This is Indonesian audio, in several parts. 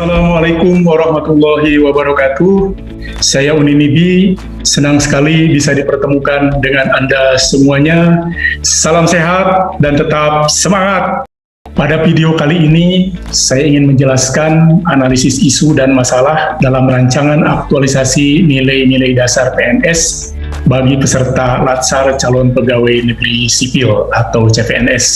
Assalamualaikum warahmatullahi wabarakatuh. Saya Uninibi, senang sekali bisa dipertemukan dengan Anda semuanya. Salam sehat dan tetap semangat. Pada video kali ini, saya ingin menjelaskan analisis isu dan masalah dalam rancangan aktualisasi nilai-nilai dasar PNS bagi peserta Latsar Calon Pegawai Negeri Sipil atau CPNS.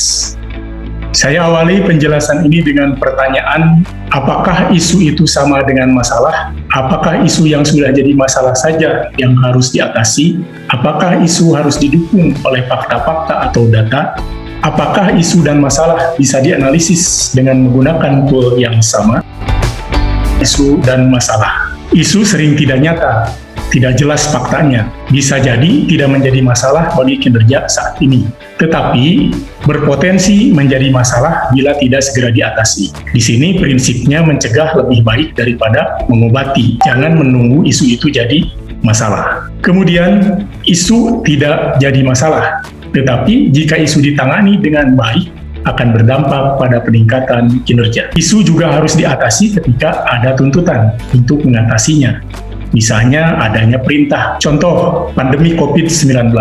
Saya awali penjelasan ini dengan pertanyaan, apakah isu itu sama dengan masalah? Apakah isu yang sudah jadi masalah saja yang harus diatasi? Apakah isu harus didukung oleh fakta-fakta atau data? Apakah isu dan masalah bisa dianalisis dengan menggunakan tool yang sama? Isu dan masalah. Isu sering tidak nyata, tidak jelas faktanya, bisa jadi tidak menjadi masalah bagi kinerja saat ini, tetapi berpotensi menjadi masalah bila tidak segera diatasi. Di sini prinsipnya mencegah lebih baik daripada mengobati, jangan menunggu isu itu jadi masalah. Kemudian, isu tidak jadi masalah, tetapi jika isu ditangani dengan baik, akan berdampak pada peningkatan kinerja. Isu juga harus diatasi ketika ada tuntutan untuk mengatasinya. Misalnya adanya perintah, contoh pandemi COVID-19.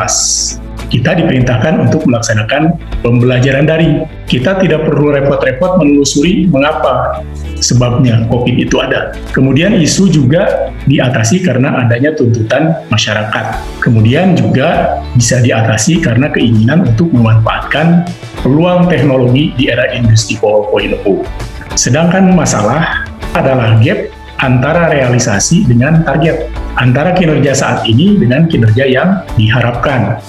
Kita diperintahkan untuk melaksanakan pembelajaran daring. Kita tidak perlu repot-repot menelusuri mengapa sebabnya COVID itu ada. Kemudian isu juga diatasi karena adanya tuntutan masyarakat. Kemudian juga bisa diatasi karena keinginan untuk memanfaatkan peluang teknologi di era industri 4.0. Sedangkan masalah adalah gap antara realisasi dengan target, antara kinerja saat ini dengan kinerja yang diharapkan.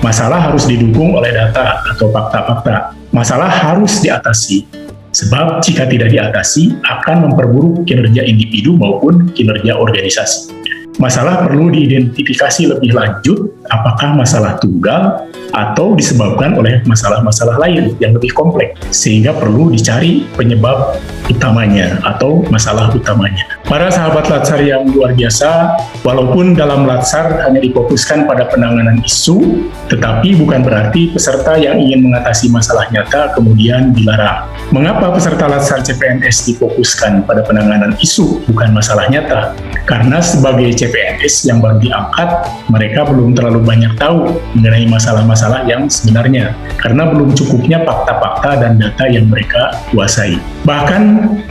Masalah harus didukung oleh data atau fakta-fakta. Masalah harus diatasi, sebab jika tidak diatasi akan memperburuk kinerja individu maupun kinerja organisasi. Masalah perlu diidentifikasi lebih lanjut apakah masalah tunggal atau disebabkan oleh masalah-masalah lain yang lebih kompleks, sehingga perlu dicari penyebab utamanya atau masalah utamanya. Para sahabat Latsar yang luar biasa, walaupun dalam Latsar hanya difokuskan pada penanganan isu, tetapi bukan berarti peserta yang ingin mengatasi masalah nyata kemudian dilarang. Mengapa peserta Latsar CPNS difokuskan pada penanganan isu, bukan masalah nyata? Karena sebagai CPNS yang baru diangkat, mereka belum terlalu banyak tahu mengenai masalah-masalah yang sebenarnya, karena belum cukupnya fakta-fakta dan data yang mereka kuasai. Bahkan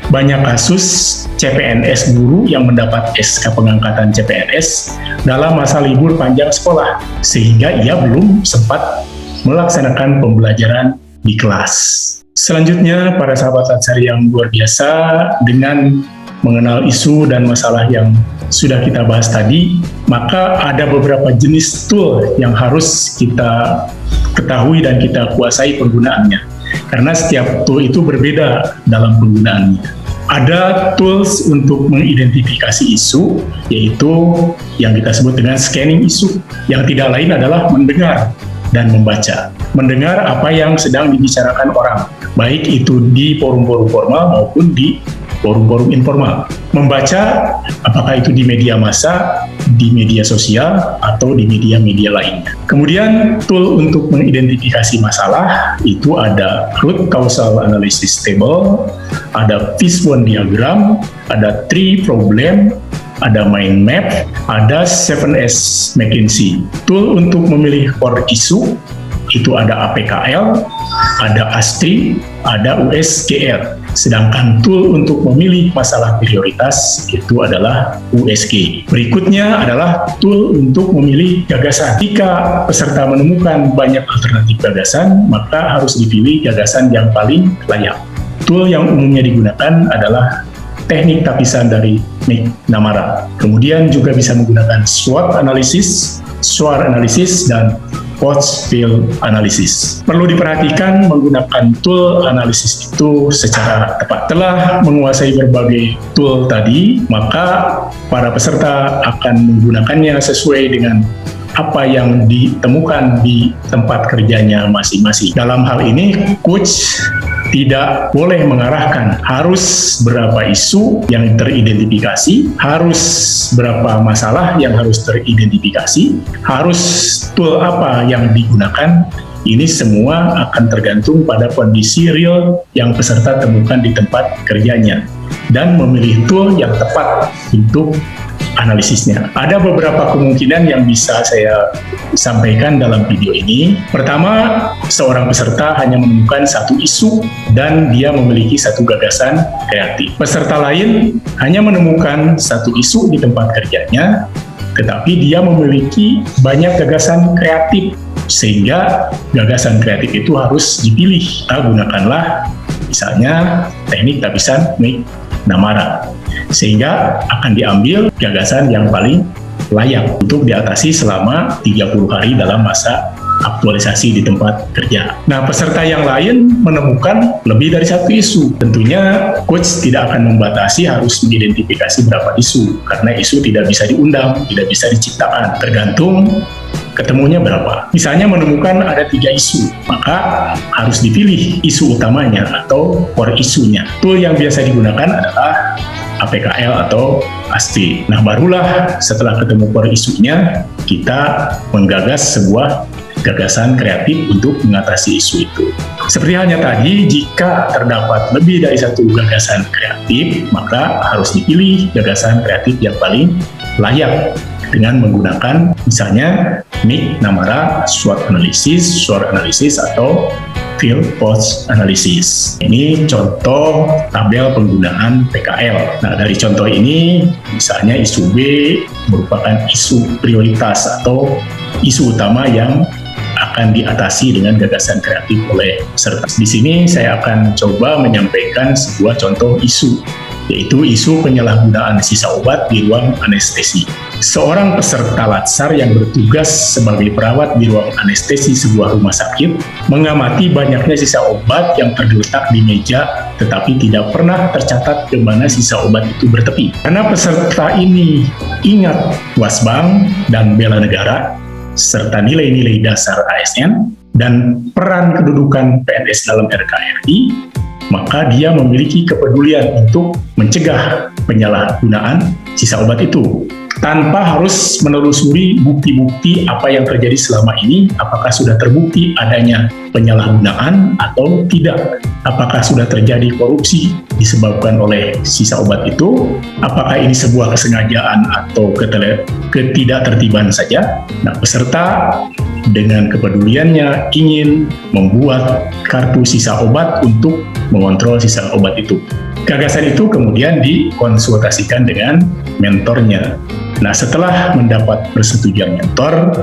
banyak kasus CPNS guru yang mendapat SK pengangkatan CPNS dalam masa libur panjang sekolah, sehingga ia belum sempat melaksanakan pembelajaran di kelas. Selanjutnya, para sahabat Latsar yang luar biasa, dengan mengenal isu dan masalah yang sudah kita bahas tadi, maka ada beberapa jenis tool yang harus kita ketahui dan kita kuasai penggunaannya. Karena setiap tool itu berbeda dalam penggunaannya. Ada tools untuk mengidentifikasi isu, yaitu yang kita sebut dengan scanning isu. Yang tidak lain adalah mendengar dan membaca. Mendengar apa yang sedang dibicarakan orang, baik itu di forum-forum formal maupun di forum-forum informal. Membaca apakah itu di media massa, di media sosial, atau di media-media lainnya. Kemudian tool untuk mengidentifikasi masalah itu ada root causal analysis table, ada fishbone diagram, ada tree problem, ada mind map, ada 7S McKinsey. Tool untuk memilih core isu itu ada APKL, ada ASTRI, ada USGR. Sedangkan tool untuk memilih masalah prioritas itu adalah USG. Berikutnya adalah tool untuk memilih gagasan. Jika peserta menemukan banyak alternatif gagasan, maka harus dipilih gagasan yang paling layak. Tool yang umumnya digunakan adalah teknik tapisan dari McNamara. Kemudian juga bisa menggunakan SWOT analysis, SWOT analysis, dan Pottsville analysis. Perlu diperhatikan menggunakan tool analisis itu secara tepat. Setelah menguasai berbagai tool tadi, maka para peserta akan menggunakannya sesuai dengan apa yang ditemukan di tempat kerjanya masing-masing. Dalam hal ini, coach tidak boleh mengarahkan harus berapa isu yang teridentifikasi, harus berapa masalah yang harus teridentifikasi, harus tool apa yang digunakan. Ini semua akan tergantung pada kondisi real yang peserta temukan di tempat kerjanya. dan memilih tool yang tepat untuk analisisnya. Ada beberapa kemungkinan yang bisa saya sampaikan dalam video ini. Pertama, seorang peserta hanya menemukan satu isu dan dia memiliki satu gagasan kreatif. Peserta lain hanya menemukan satu isu di tempat kerjanya, tetapi dia memiliki banyak gagasan kreatif, sehingga gagasan kreatif itu harus dipilih. Kita gunakanlah misalnya teknik tapisan McNamara, sehingga akan diambil gagasan yang paling layak untuk diatasi selama 30 hari dalam masa aktualisasi di tempat kerja. Nah, peserta yang lain menemukan lebih dari satu isu. Tentunya coach tidak akan membatasi harus mengidentifikasi berapa isu, karena isu tidak bisa diundang, tidak bisa diciptakan, tergantung ketemunya berapa. Misalnya menemukan ada 3 isu, maka harus dipilih isu utamanya atau core isunya. Tool yang biasa digunakan adalah APKL atau ASTI. Nah, barulah setelah ketemu core isunya, kita menggagas sebuah gagasan kreatif untuk mengatasi isu itu. Seperti halnya tadi, jika terdapat lebih dari satu gagasan kreatif, maka harus dipilih gagasan kreatif yang paling layak dengan menggunakan misalnya McNamara SWOT analysis atau Field Post Analysis. Ini contoh tabel penggunaan PKL. Nah, dari contoh ini, misalnya isu B merupakan isu prioritas atau isu utama yang akan diatasi dengan gagasan kreatif oleh peserta. Di sini saya akan coba menyampaikan sebuah contoh isu, yaitu isu penyalahgunaan sisa obat di ruang anestesi. Seorang peserta latsar yang bertugas sebagai perawat di ruang anestesi sebuah rumah sakit mengamati banyaknya sisa obat yang tergeletak di meja, tetapi tidak pernah tercatat ke mana sisa obat itu bertepi. Karena peserta ini ingat wasbang dan bela negara, serta nilai-nilai dasar ASN dan peran kedudukan PNS dalam RKRI, maka dia memiliki kepedulian untuk mencegah penyalahgunaan sisa obat itu, tanpa harus menelusuri bukti-bukti apa yang terjadi selama ini, apakah sudah terbukti adanya penyalahgunaan atau tidak, apakah sudah terjadi korupsi disebabkan oleh sisa obat itu, apakah ini sebuah kesengajaan atau ketidaktertiban saja. Nah, peserta dengan kepeduliannya ingin membuat kartu sisa obat untuk mengontrol sisa obat itu. Gagasan itu kemudian dikonsultasikan dengan mentornya. Nah, setelah mendapat persetujuan mentor,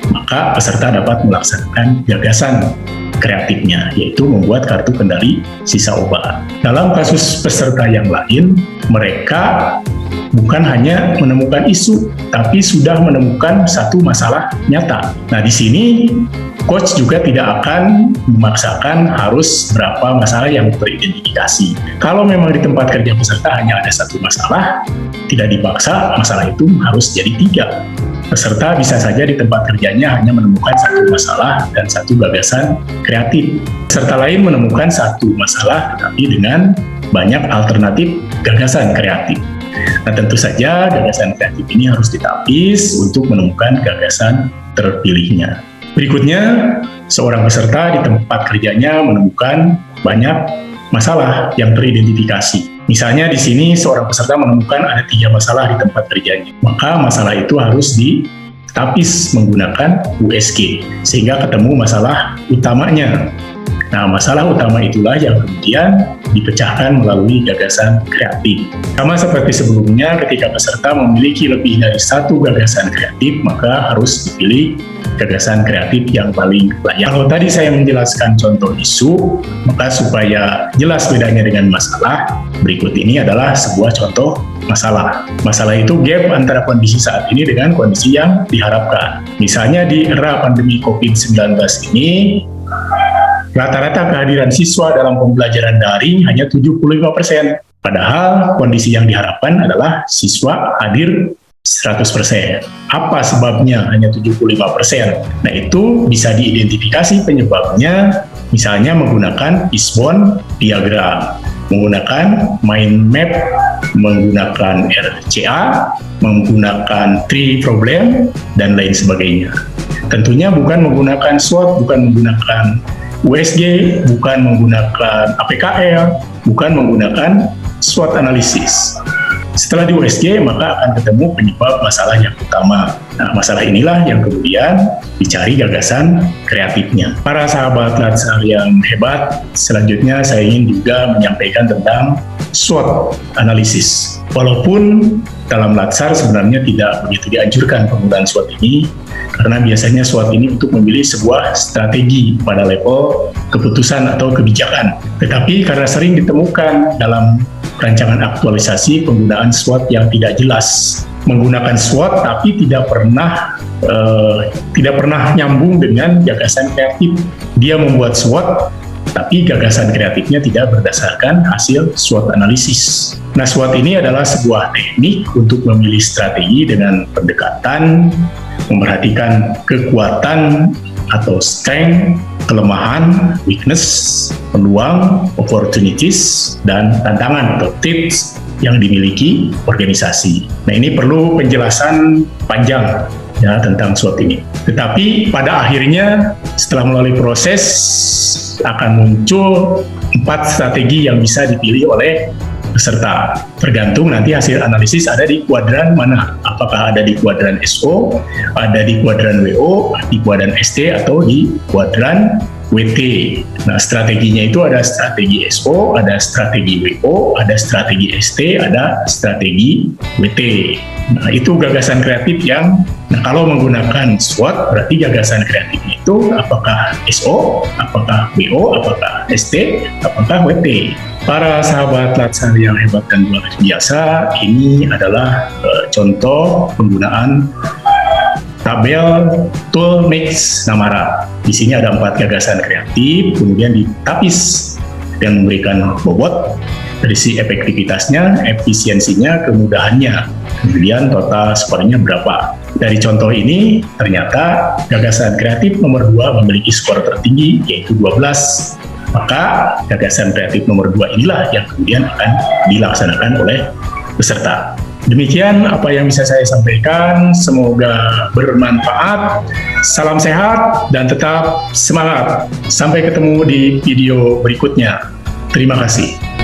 maka peserta dapat melaksanakan gagasan kreatifnya, yaitu membuat kartu kendali sisa obat. Dalam kasus peserta yang lain, mereka bukan hanya menemukan isu, tapi sudah menemukan satu masalah nyata. Nah, di sini coach juga tidak akan memaksakan harus berapa masalah yang teridentifikasi. Kalau memang di tempat kerja peserta hanya ada satu masalah, tidak dipaksa masalah itu harus jadi 3. Peserta bisa saja di tempat kerjanya hanya menemukan satu masalah dan satu gagasan kreatif. Peserta lain menemukan satu masalah tetapi dengan banyak alternatif gagasan kreatif. Nah, tentu saja gagasan kreatif ini harus ditapis untuk menemukan gagasan terpilihnya. Berikutnya, seorang peserta di tempat kerjanya menemukan banyak masalah yang teridentifikasi. Misalnya di sini seorang peserta menemukan ada 3 masalah di tempat kerjanya. Maka masalah itu harus ditapis menggunakan USG, sehingga ketemu masalah utamanya. Nah, masalah utama itulah yang kemudian dipecahkan melalui gagasan kreatif. Sama seperti sebelumnya, ketika peserta memiliki lebih dari satu gagasan kreatif, maka harus dipilih gagasan kreatif yang paling layak. Kalau tadi saya menjelaskan contoh isu, maka supaya jelas bedanya dengan masalah, berikut ini adalah sebuah contoh masalah. Masalah itu gap antara kondisi saat ini dengan kondisi yang diharapkan. Misalnya di era pandemi COVID-19 ini, rata-rata kehadiran siswa dalam pembelajaran daring hanya 75%. Padahal kondisi yang diharapkan adalah siswa hadir 100%. Apa sebabnya hanya 75%? Nah, itu bisa diidentifikasi penyebabnya misalnya menggunakan fishbone diagram, menggunakan mind map, menggunakan RCA, menggunakan tree problem, dan lain sebagainya. Tentunya bukan menggunakan SWOT, bukan menggunakan USG, bukan menggunakan APKL, bukan menggunakan SWOT analisis. Setelah di USG, maka akan ketemu penyebab masalah yang utama. Nah, masalah inilah yang kemudian dicari gagasan kreatifnya. Para sahabat Latsar yang hebat, selanjutnya saya ingin juga menyampaikan tentang SWOT analisis. Walaupun dalam Latsar sebenarnya tidak begitu dianjurkan penggunaan SWOT ini, karena biasanya SWOT ini untuk memilih sebuah strategi pada level keputusan atau kebijakan. Tetapi karena sering ditemukan dalam rancangan aktualisasi penggunaan SWOT yang tidak jelas, menggunakan SWOT tapi tidak pernah nyambung dengan gagasan kreatif. Dia membuat SWOT tapi gagasan kreatifnya tidak berdasarkan hasil SWOT analisis. Nah, SWOT ini adalah sebuah teknik untuk memilih strategi dengan pendekatan memperhatikan kekuatan atau strength, kelemahan, weakness, peluang, opportunities, dan tantangan atau tips yang dimiliki organisasi. Nah, ini perlu penjelasan panjang ya tentang SWOT ini. Tetapi pada akhirnya setelah melalui proses akan muncul 4 strategi yang bisa dipilih oleh peserta. Tergantung nanti hasil analisis ada di kuadran mana. Apakah ada di kuadran SO, ada di kuadran WO, di kuadran ST, atau di kuadran WT. Nah, strateginya itu ada strategi SO, ada strategi WO, ada strategi ST, ada strategi WT. Nah, itu gagasan kreatif yang, kalau menggunakan SWOT, berarti gagasan kreatifnya itu apakah SO, apakah WO, apakah ST, apakah WT. Para sahabat Latsar yang hebat dan luar biasa, ini adalah contoh penggunaan tabel tool mix Namara. Di sini ada 4 gagasan kreatif, kemudian ditapis dan memberikan bobot dari si efektivitasnya, efisiensinya, kemudahannya, kemudian total skornya berapa. Dari contoh ini, ternyata gagasan kreatif nomor 2 memiliki skor tertinggi, yaitu 12. Maka gagasan kreatif nomor 2 inilah yang kemudian akan dilaksanakan oleh peserta. Demikian apa yang bisa saya sampaikan, semoga bermanfaat. Salam sehat dan tetap semangat. Sampai ketemu di video berikutnya. Terima kasih.